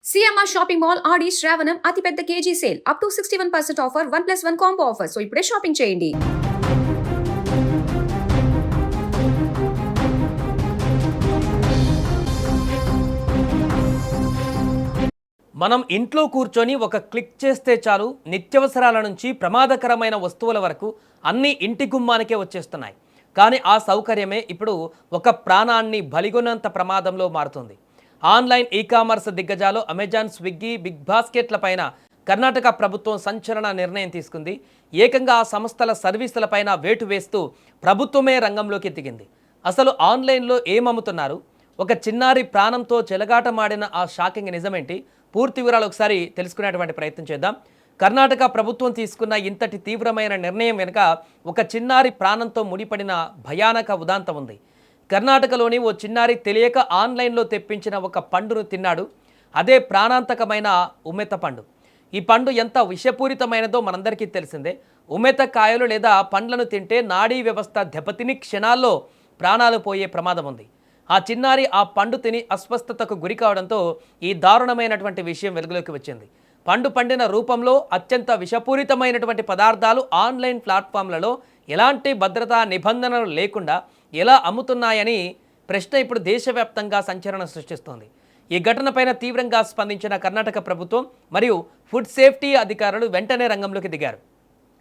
CMR shopping mall ఆడి శ్రావణం అతిపెద్ద KG sale up to 61% offer 1+1 combo offer. So ఇప్పుడే shopping చేయండి. మనం ఇంట్లో కూర్చొని ఒక క్లిక్ చేస్తే చాలు నిత్యవసరాల నుంచి ప్రమాదకరమైన వస్తువుల వరకు అన్నీ ఇంటి గుమ్మానికే వచ్చేస్తున్నాయి. కానీ ఆ సౌకర్యమే ఇప్పుడు ఒక ప్రాణాన్ని బలిగొన్నంత ప్రమాదంలో మారుతుంది. ఆన్లైన్ ఈ-కామర్స్ దిగ్గజాలు అమెజాన్, స్విగ్గీ, బిగ్ బాస్కెట్ల పైన కర్ణాటక ప్రభుత్వం సంచలన నిర్ణయం తీసుకుంది. ఏకంగా ఆ సంస్థల సర్వీసులపైన వేటు వేస్తూ ప్రభుత్వమే రంగంలోకి దిగింది. అసలు ఆన్లైన్లో ఏమమ్ముతున్నారు, ఒక చిన్నారి ప్రాణంతో చెలగాటమాడిన ఆ షాకింగ్ నిజమేంటి, పూర్తి వివరాలు ఒకసారి తెలుసుకునేటువంటి ప్రయత్నం చేద్దాం. కర్ణాటక ప్రభుత్వం తీసుకున్న ఇంతటి తీవ్రమైన నిర్ణయం వెనుక ఒక చిన్నారి ప్రాణంతో ముడిపడిన భయానక ఉదాంతం ఉంది. కర్ణాటకలోని ఓ చిన్నారి తెలియక ఆన్లైన్లో తెప్పించిన ఒక పండును తిన్నాడు. అదే ప్రాణాంతకమైన ఉమెత పండు. ఈ పండు ఎంత విషపూరితమైనదో మనందరికీ తెలిసిందే. ఉమెత కాయలు లేదా పండ్లను తింటే నాడీ వ్యవస్థ దెబ్బతిని క్షణాల్లో ప్రాణాలు పోయే ప్రమాదం ఉంది. ఆ చిన్నారి ఆ పండు తిని అస్వస్థతకు గురి కావడంతో ఈ దారుణమైనటువంటి విషయం వెలుగులోకి వచ్చింది. పండు పండిన రూపంలో అత్యంత విషపూరితమైనటువంటి పదార్థాలు ఆన్లైన్ ప్లాట్ఫామ్లలో ఎలాంటి భద్రతా నిబంధనలు లేకుండా ఎలా అమ్ముతున్నాయని ప్రశ్న ఇప్పుడు దేశవ్యాప్తంగా సంచలనం సృష్టిస్తోంది. ఈ ఘటనపైన తీవ్రంగా స్పందించిన కర్ణాటక ప్రభుత్వం మరియు ఫుడ్ సేఫ్టీ అధికారులు వెంటనే రంగంలోకి దిగారు.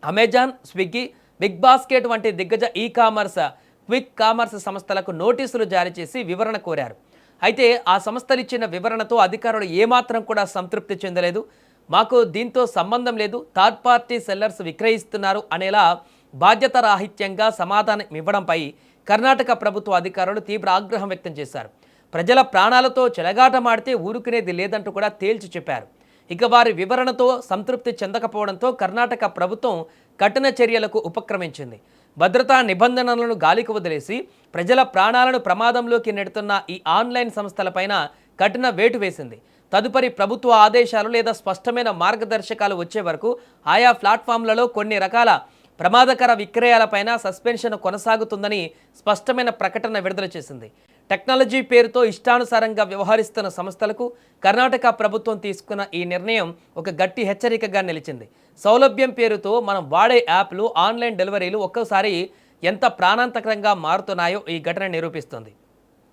అమెజాన్, స్విగ్గీ, బిగ్ బాస్కెట్ వంటి దిగ్గజ ఈ-కామర్స్, క్విక్ కామర్స్ సంస్థలకు నోటీసులు జారీ చేసి వివరణ కోరారు. అయితే ఆ సంస్థలు ఇచ్చిన వివరణతో అధికారులు ఏమాత్రం కూడా సంతృప్తి చెందలేదు. మాకు దీంతో సంబంధం లేదు, థర్డ్ పార్టీ సెల్లర్స్ విక్రయిస్తున్నారు అనేలా బాధ్యతారాహిత్యంగా సమాధానం ఇవ్వడంపై కర్ణాటక ప్రభుత్వ అధికారులు తీవ్ర ఆగ్రహం వ్యక్తం చేశారు. ప్రజల ప్రాణాలతో చెలగాటమాడితే ఊరుకునేది లేదంటూ కూడా తేల్చి చెప్పారు. ఇక వారి వివరణతో సంతృప్తి చెందకపోవడంతో కర్ణాటక ప్రభుత్వం కఠిన చర్యలకు ఉపక్రమించింది. భద్రతా నిబంధనలను గాలికి వదిలేసి ప్రజల ప్రాణాలను ప్రమాదంలోకి నెడుతున్న ఈ ఆన్లైన్ సంస్థలపైన కఠిన వేటు వేసింది. తదుపరి ప్రభుత్వ ఆదేశాలు లేదా స్పష్టమైన మార్గదర్శకాలు వచ్చే వరకు ఆయా ప్లాట్ఫామ్లలో కొన్ని రకాల ప్రమాదకర విక్రయాలపైన సస్పెన్షన్ కొనసాగుతుందని స్పష్టమైన ప్రకటన విడుదల చేసింది. టెక్నాలజీ పేరుతో ఇష్టానుసారంగా వ్యవహరిస్తున్న సంస్థలకు కర్ణాటక ప్రభుత్వం తీసుకున్న ఈ నిర్ణయం ఒక గట్టి హెచ్చరికగా నిలిచింది. సౌలభ్యం పేరుతో మనం వాడే యాప్లు, ఆన్లైన్ డెలివరీలు ఒక్కోసారి ఎంత ప్రాణాంతకరంగా మారుతున్నాయో ఈ ఘటన నిరూపిస్తుంది.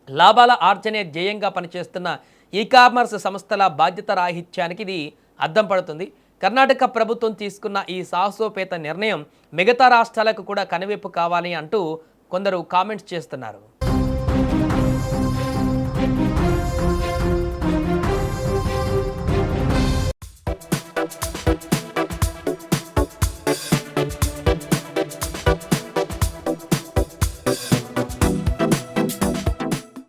లాభాల ఆర్జనే ధ్యేయంగా పనిచేస్తున్న ఈ-కామర్స్ సంస్థల బాధ్యత రాహిత్యానికి ఇది అద్దం పడుతుంది. కర్ణాటక ప్రభుత్వం తీసుకున్న ఈ సాహసోపేత నిర్ణయం మిగతా రాష్ట్రాలకు కూడా కనువిప్పు కావాలి అంటూ కొందరు కామెంట్స్ చేస్తున్నారు.